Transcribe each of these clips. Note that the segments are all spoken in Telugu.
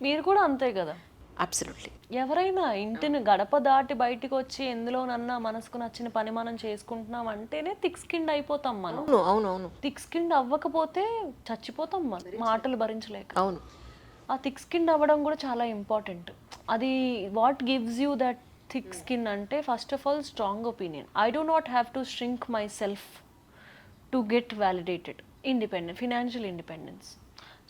మీరు కూడా అంతే కదా. అబ్సల్యూట్లీ. ఎవరైనా ఇంటిని గడప దాటి బయటికి వచ్చి ఎందులోనన్నా మనసుకు నచ్చిన పని మనం చేసుకుంటున్నాం అంటేనే థిక్ స్కిన్ అయిపోతాం మనం. అవును అవును అవును థిక్ స్కిన్ అవ్వకపోతే చచ్చిపోతాం మనం మాటలు భరించలేక. అవును. ఆ థిక్ స్కిన్ అవ్వడం కూడా చాలా ఇంపార్టెంట్. అది what gives you that thick skin అంటే first of all strong opinion. I do not have to shrink myself to get validated. Independent, financial independence.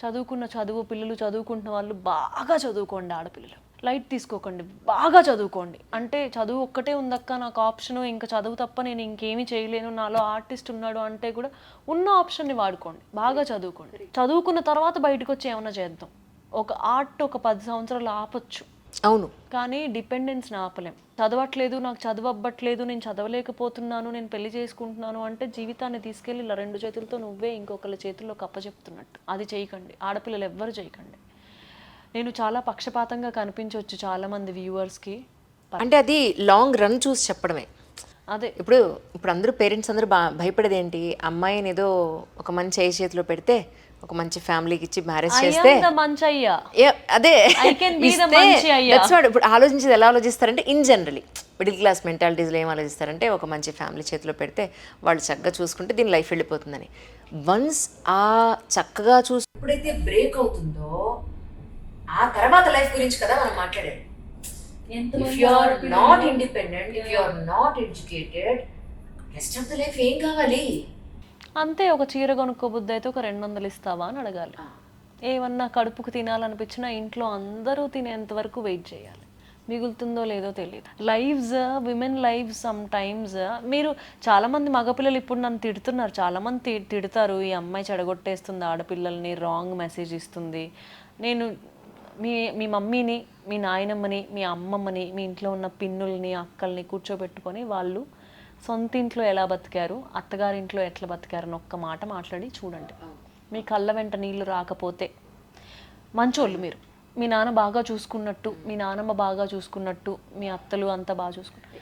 చదువుకున్న చదువు, పిల్లలు చదువుకుంటున్న వాళ్ళు బాగా చదువుకోండి. ఆడపిల్లలు లైట్ తీసుకోకండి, బాగా చదువుకోండి. అంటే చదువు ఒక్కటే ఉందక్క నాకు ఆప్షను, ఇంకా చదువు తప్ప నేను ఇంకేమీ చేయలేను, నాలో ఆర్టిస్ట్ ఉన్నాడు అంటే కూడా ఉన్న ఆప్షన్ని వాడుకోండి, బాగా చదువుకోండి. చదువుకున్న తర్వాత బయటకు వచ్చి ఏమైనా చేద్దాం. ఒక ఆర్ట్ ఒక 10 సంవత్సరాలు ఆపొచ్చు, అవును. కానీ డిపెండెన్స్ని ఆపలేం. చదవట్లేదు, నాకు చదువు అవ్వట్లేదు, నేను చదవలేకపోతున్నాను, నేను పెళ్లి చేసుకుంటున్నాను అంటే జీవితాన్ని తీసుకెళ్ళి ఇలా 2 చేతులతో నువ్వే ఇంకొకళ్ళ చేతుల్లో కప్పచెప్తున్నట్టు. అది చేయకండి, ఆడపిల్లలు ఎవ్వరు చేయకండి. నేను చాలా పక్షపాతంగా కనిపించవచ్చు చాలామంది వ్యూవర్స్కి. అంటే అది లాంగ్ రన్ చూసి చెప్పడమే. అదే ఇప్పుడు ఇప్పుడు అందరూ పేరెంట్స్ అందరూ బయపడేది ఏంటి, అమ్మాయిని ఏదో ఒక మంచి ఐ చేతిలో పెడితే ఒక మంచి ఫ్యామిలీకి ఇచ్చి మ్యారేజ్ చేస్తే మంచి అయ్యా, అదే I can be the మంచి అయ్యా. దట్స్ వాట్ ఇప్పుడు ఆలోచించేది. ఎలా ఆలోచిస్తారంటే ఇన్ జనరలీ మిడిల్ క్లాస్ మెంటాలిటీస్లో ఏం ఆలోచిస్తారంటే ఒక మంచి ఫ్యామిలీ చేతిలో పెడితే వాళ్ళు చక్కగా చూసుకుంటే దీని లైఫ్ వెళ్ళిపోతుందని. వన్స్ ఆ చక్కగా చూసి ఎప్పుడైతే బ్రేక్ అవుతుందో ఆ తర్వాత లైఫ్ గురించి కదా మనం మాట్లాడేది. If you are not independent, if you are not educated, rest of the life ఏం కావాలి? అంతే. ఒక చీర కొనుక్కోబుద్ది అయితే ఒక 200 ఇస్తావా అని అడగాలి. ఏమన్నా కడుపుకు తినాలనిపించినా ఇంట్లో అందరూ తినేంత వరకు వెయిట్ చేయాలి. మిగులుతుందో లేదో తెలియదు. Lives, women lives some times. మీరు చాలామంది మగపిల్లలు ఇప్పుడు నన్ను తిడుతున్నారు, చాలామంది తిడతారు, ఈ అమ్మాయి చెడగొట్టేస్తుంది ఆడపిల్లల్ని, రాంగ్ మెసేజ్ ఇస్తుంది. నేను మీ మమ్మీని, మీ నాయనమ్మని, మీ అమ్మమ్మని, మీ ఇంట్లో ఉన్న పిన్నుల్ని, అక్కల్ని కూర్చోబెట్టుకొని వాళ్ళు సొంత ఇంట్లో ఎలా బతికారు, అత్తగారింట్లో ఎట్లా బతికారని ఒక్క మాట మాట్లాడి చూడండి. మీ కళ్ళ వెంట నీళ్లు రాకపోతే మంచోళ్ళు మీరు. మీ నాన్న బాగా చూసుకున్నట్టు, మీ నానమ్మ బాగా చూసుకున్నట్టు, మీ అత్తలు అంతా బాగా చూసుకున్నట్టు.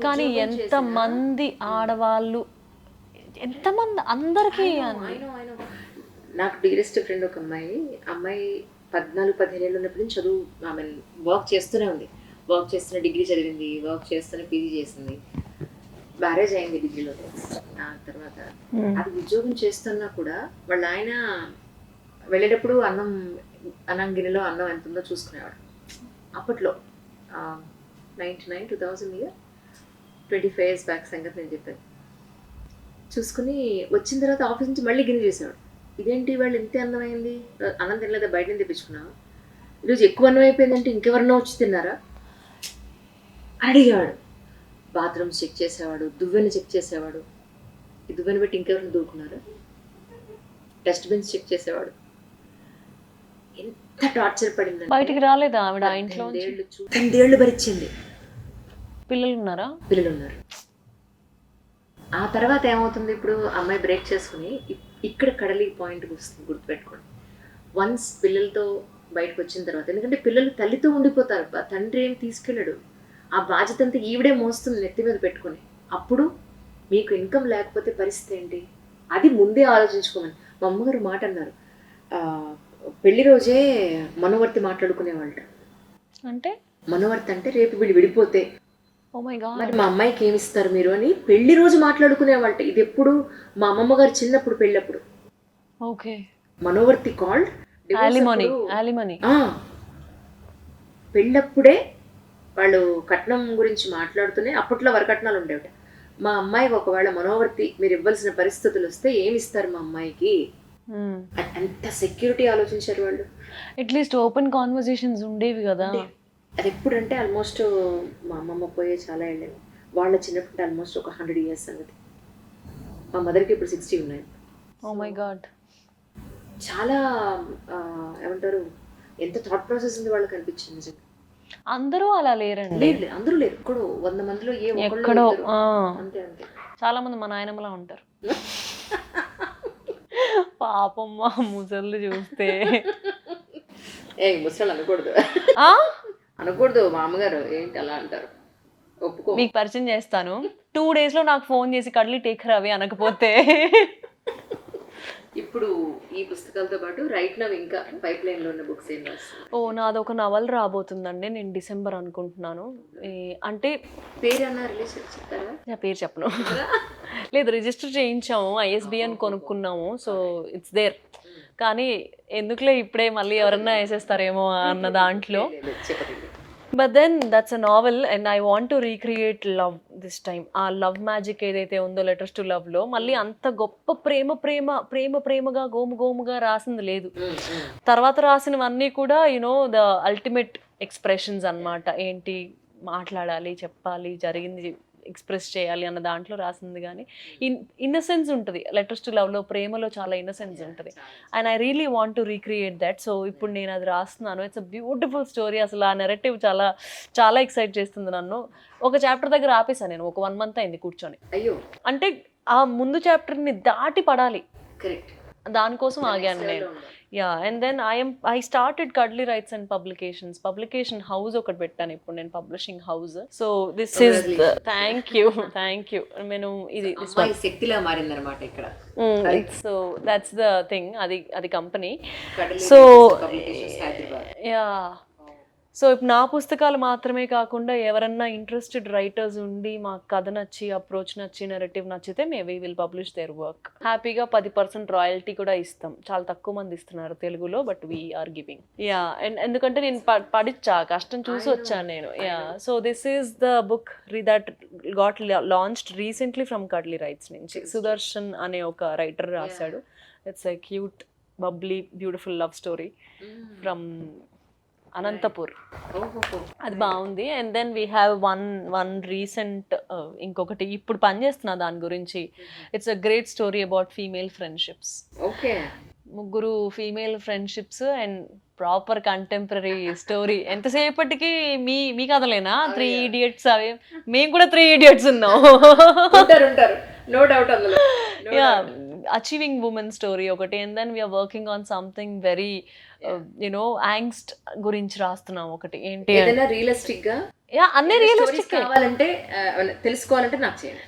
కానీ ఎంతమంది ఆడవాళ్ళు, ఎంతమంది, అందరికీ నాకు డియరెస్ట్ ఫ్రెండ్ ఒక అమ్మాయి 14-15 ఏళ్ళు ఉన్నప్పటి నుంచి చదువు, ఆమె వర్క్ చేస్తూనే ఉంది. వర్క్ చేస్తున్న డిగ్రీ చదివింది, వర్క్ చేస్తూనే పీజీ చేసింది, మ్యారేజ్ అయింది డిగ్రీలో. ఆ తర్వాత అది ఉద్యోగం చేస్తున్నా కూడా వాళ్ళ ఆయన వెళ్ళేటప్పుడు అన్నం గిన్నెలో అన్నం ఎంత ఉందో చూసుకునేవాడు. అప్పట్లో 2000 ఇయర్ 25 years బ్యాక్ సంగతి నేను చెప్పాను. చూసుకుని వచ్చిన తర్వాత ఆఫీస్ నుంచి మళ్ళీ గిన్నె చేసేవాడు. ఇదేంటి వాళ్ళు ఇంత అందమైంది, అన్నం తినలేదా, బయట నుంచి తెప్పించుకున్నావు, ఈరోజు ఎక్కువ అన్నం అయిపోయిందంటే ఇంకెవరన్నా వచ్చి తిన్నారా అడిగేవాడు. బాత్రూమ్స్ చెక్ చేసేవాడు, దువ్వెని చెక్ చేసేవాడు, ఈ దువ్వెని పెట్టి ఇంకెవరైనా దూకున్నారా, డస్ట్బిన్స్ చెక్ చేసేవాడు. ఎంత టార్చర్ పడింది. బయటికి రాలేదా ఆవిడ ఇంట్లో? 8 ఏళ్ళు భరించింది. పిల్లలు ఉన్నారా? పిల్లలు ఉన్నారు. ఆ తర్వాత ఏమవుతుంది, ఇప్పుడు అమ్మాయి బ్రేక్ చేసుకుని ఇక్కడ కడలి పాయింట్ వస్తుంది, గుర్తుపెట్టుకోండి. వన్స్ పిల్లలతో బయటకు వచ్చిన తర్వాత, ఎందుకంటే పిల్లలు తల్లితో ఉండిపోతారు, తండ్రి ఏం తీసుకెళ్ళడు, ఆ బాధ్యత అంతా ఈవిడే మోస్తుంది నెత్తి మీద పెట్టుకుని. అప్పుడు మీకు ఇన్కమ్ లేకపోతే పరిస్థితి ఏంటి, అది ముందే ఆలోచించుకోమని మా అమ్మగారు మాట అన్నారు. పెళ్లి రోజే మనోవర్తి మాట్లాడుకునేవాళ్ళ. అంటే మనోవర్తి అంటే రేపు వీళ్ళు విడిపోతే ఓ మై గాడ్ మరి మా అమ్మాయికి ఏమి ఇస్తారు మీరు అని పెళ్లి రోజు మాట్లాడుకునేవాళ్ళ. ఇది ఎప్పుడు మా అమ్మమ్మ గారు చిన్నప్పుడు పెళ్ళప్పుడు. Okay, మనోవర్తి called ఆలిమనీ. పెళ్ళప్పుడే వాళ్ళు కట్నం గురించి మాట్లాడుతూనే, అప్పట్లో వరకట్నాలు ఉండేవి. మా అమ్మాయికి ఒకవేళ మనోవర్తి మీరు ఇవ్వాల్సిన పరిస్థితులు వస్తే ఏమి ఇస్తారు మా అమ్మాయికి, అంత సెక్యూరిటీ ఆలోచించారు వాళ్ళు. అట్లీస్ట్ ఓపెన్ కాన్వర్సేషన్స్ ఉండేవి కదా. అది ఎప్పుడంటే ఆల్మోస్ట్ మా అమ్మమ్మ పోయే చాలా వెళ్ళేది. వాళ్ళ చిన్నప్పుడు ఆల్మోస్ట్ ఒక 100 years సంగతి. మా మదర్కి ఇప్పుడు 60 ఉన్నాయి. Oh my God. చాలా ఏమంటారు, ఎంత థాట్ ప్రాసెస్ ఉంది వాళ్ళకి అనిపించింది నిజంగా. అందరూ అలా లేరండి, అందరూ లేరు. ఎక్కడో 100 మందిలో ఎక్కడో అంతే అంతే. చాలా మంది మా నాయనమ్మలా ఉంటారు. పాపం మా ముసళ్ళు చూస్తే. ముసలు అనకూడదు, అనకూడదు. మా అమ్మగారు ఏంటి అలా అంటారు, ఒప్పుకో. మీకు పరిచయం చేస్తాను, 2 days లో నాకు ఫోన్ చేసి కడ్లీ టేక్ రవి అనకపోతే ఇప్పుడు ఈ పుస్తకాలతో పాటు రైట్ నవ్ ఇంకా పైప్ లైన్ లో ఉన్న బుక్స్ ఏం రాస్తారు? ఓ నాదొక నవల్ రాబోతుందండి, నేను డిసెంబర్ అనుకుంటున్నాను. అంటే పేరు అన్న రిలీజ్ చెప్తారా? నా పేరు చెప్పను. లేదు, రిజిస్టర్ చేయించాము, ISBN కొనుక్కున్నాము, సో ఇట్స్ దేర్. కానీ ఎందుకులే ఇప్పుడే మళ్ళీ ఎవరన్నా వేసేస్తారేమో అన్న దాంట్లో. చెప్పండి. But then that's a novel and I want to recreate love this time. ఆ లవ్ మ్యాజిక్ ఏదైతే ఉందో లెటర్స్ టు లవ్లో మళ్ళీ అంత గొప్ప ప్రేమగా గోముగా రాసింది లేదు. తర్వాత రాసినవన్నీ కూడా యునో ద అల్టిమేట్ ఎక్స్ప్రెషన్స్ అన్నమాట. ఏంటి మాట్లాడాలి, చెప్పాలి, జరిగింది ఎక్స్ప్రెస్ చేయాలి అన్న దాంట్లో రాసింది. కానీ ఇన్నసెన్స్ ఉంటుంది లెటర్స్ టు లవ్లో, ప్రేమలో చాలా ఇన్నసెన్స్ ఉంటుంది. And I really want to recreate that. So ఇప్పుడు నేను అది రాస్తున్నాను. It's a beautiful story. అసలు ఆ నెరేటివ్ చాలా ఎక్సైట్ చేస్తుంది నన్ను. ఒక చాప్టర్ దగ్గర ఆపేసాను నేను, ఒక 1 month అయింది కూర్చొని. అయ్యో, అంటే ఆ ముందు చాప్టర్ని దాటి పడాలి, కరెక్ట్. దానికోసం ఆగాను నేను. Yeah, and then I started cuddly writes and publication house ఒకటి పెట్టాను ఇప్పుడు నేను, publishing house. So this is thank you. నేను ఇది శక్తిలా మారిందనమాట ఇక్కడ. సో దట్స్ ద థింగ్, అది company. Cuddly so Writes Publications, Hyderabad. Yeah, so ఇప్పుడు నా పుస్తకాలు మాత్రమే కాకుండా ఎవరన్నా ఇంట్రెస్టెడ్ రైటర్స్ ఉండి మా కథ నచ్చి, అప్రోచ్ నచ్చి, నెరేటివ్ నచ్చితే maybe will publish their work. హ్యాపీగా 10% రాయల్టీ కూడా ఇస్తాం. చాలా తక్కువ మంది ఇస్తున్నారు తెలుగులో, but we're giving. Yeah, and ఎందుకంటే నేను పడిచ్చా, కష్టం చూసి వచ్చాను నేను. Yeah, so this is the book that got launched recently from cuddly writes నుంచి. సుదర్శన్ అనే ఒక రైటర్ రాశాడు. It's a cute, bubbly, beautiful love story from Anantapur. అది బాగుంది. And then we have one recent, ఇంకొకటి ఇప్పుడు పనిచేస్తున్నా దాని గురించి. It's a great story about female friendships. Okay, 3 female friendships and proper contemporary story. ఎంతసేపటికి మీ కథలేనా 3 idiots? అవి మేము కూడా 3 idiots ఉన్నాం. ఉంటారు, నో డౌట్ అందులో. యా, అచీవింగ్ ఉమెన్ స్టోరీ ఒకటి. And then we're working on something very you know angst గురించి రాస్తున్నాం ఒకటి. ఏంటి ఏదైనా రియలిస్టిక్ గా, యా, అన్నీ రియలిస్టిక్ కావాలంటే తెలుసుకోవాలంటే నాకు చేయండి.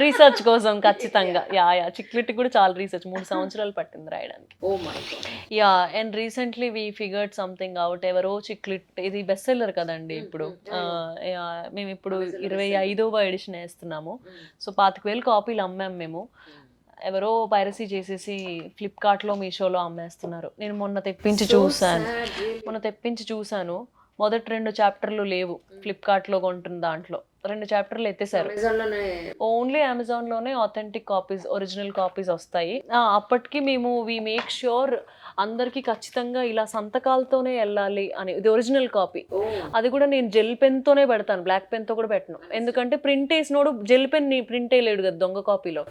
రీసెర్చ్ కోసం ఖచ్చితంగా. యా, చిక్లిట్ కూడా చాలా రీసెర్చ్, 3 సంవత్సరాలు పట్టింది రాయడానికి. Oh my God. Yeah, and recently we figured something out. ఎవరో చిక్లిట్, ఇది బెస్ట్ సెల్లర్ కదండి ఇప్పుడు. మేము ఇప్పుడు 25వ ఎడిషన్ వేస్తున్నాము. సో 25,000 కాపీలు అమ్మాము మేము. ఎవరో పైరసీ చేసేసి ఫ్లిప్కార్ట్లో, మీషోలో అమ్మేస్తున్నారు. నేను మొన్న తెప్పించి చూసాను. మొదటి 2 చాప్టర్లు లేవు ఫ్లిప్కార్ట్లో కొంటున్న దాంట్లో. 2 చాప్టర్లు ఎత్తేసారు. ఓన్లీ అమెజాన్లోనే ఆథెంటిక్ కాపీస్, ఒరిజినల్ కాపీస్ వస్తాయి. అప్పటికి వీ మేక్ ష్యూర్ అందరికీ ఖచ్చితంగా ఇలా సంతకాలతోనే వెళ్ళాలి అని. ఇది ఒరిజినల్ కాపీ. అది కూడా నేను జెల్ పెన్తోనే పెడతాను, బ్లాక్ పెన్తో కూడా పెట్టను. ఎందుకంటే ప్రింట్ వేసినోడు జెల్ పెన్ ప్రింట్ వేయలేడు కదా దొంగ కాపీలో.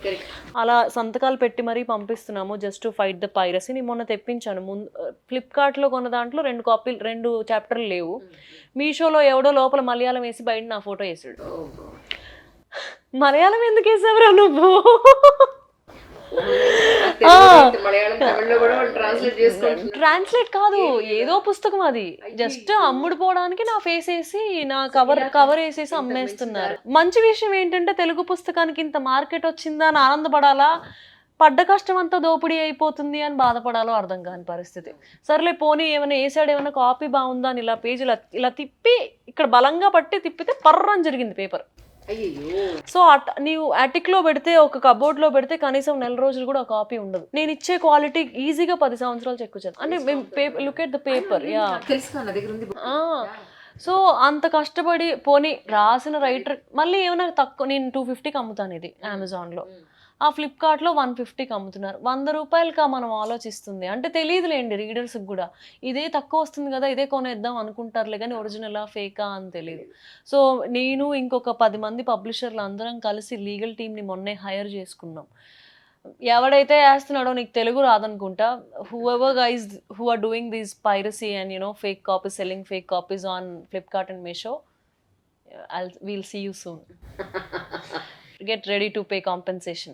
అలా సంతకాలు పెట్టి మరీ పంపిస్తున్నాము, just to fight the piracy. నేను మొన్న తెప్పించాను. ఫ్లిప్కార్ట్లో కొన్న దాంట్లో 2 చాప్టర్లు లేవు. మీషోలో ఎవడో లోపల మలయాళం వేసి బయట నా ఫోటో వేసాడు. మలయాళం ఎందుకు వేసావురా నువ్వు? ట్రాన్స్లేట్ కాదు, ఏదో పుస్తకం అది. జస్ట్ అమ్ముడు పోవడానికి నా ఫేస్ వేసి, నా కవర్ వేసేసి అమ్మేస్తున్నారు. మంచి విషయం ఏంటంటే తెలుగు పుస్తకానికి ఇంత మార్కెట్ వచ్చిందా అని ఆనందపడాలా, పడ్డ కష్టం అంతా దోపిడీ అయిపోతుంది అని బాధపడాలో అర్థం కాని పరిస్థితి. సర్లే పోనీ ఏమైనా వేసాడు, ఏమైనా కాపీ బాగుందా అని ఇలా పేజీలు ఇలా తిప్పి, ఇక్కడ బలంగా పట్టి తిప్పితే పర్రని జరిగింది పేపర్. సో నీవు అటిక్లో పెడితే, ఒక కబోర్డ్లో పెడితే కనీసం 4 రోజులు కూడా కాపీ ఉండదు. నేను ఇచ్చే క్వాలిటీ ఈజీగా 10 సంవత్సరాలు చెక్కుచాను. అంటే మేము look at the paper. Yeah, so అంత కష్టపడి పోనీ రాసిన రైటర్ మళ్ళీ ఏమైనా తక్కువ, నేను 250కి అమ్ముతాను ఇది అమెజాన్లో. ఆ ఫ్లిప్కార్ట్లో 150కి అమ్ముతున్నారు. 100 రూపాయలకి మనం ఆలోచిస్తుంది. అంటే తెలియదులేండి రీడర్స్కి కూడా, ఇదే తక్కువ వస్తుంది కదా, ఇదే కొనేద్దాం అనుకుంటారులే, కానీ ఒరిజినలా ఫేకా అని తెలియదు. సో నేను ఇంకొక 10 మంది పబ్లిషర్లు అందరం కలిసి లీగల్ టీమ్ని మొన్నే హైర్ చేసుకున్నాం. ఎవడైతే వేస్తున్నాడో నీకు Telugu రాదనుకుంటా, whoever guys who are doing these piracy and fake copies, selling fake copies on Flipkart and Meesho, we'll see you soon. Get ready to pay compensation.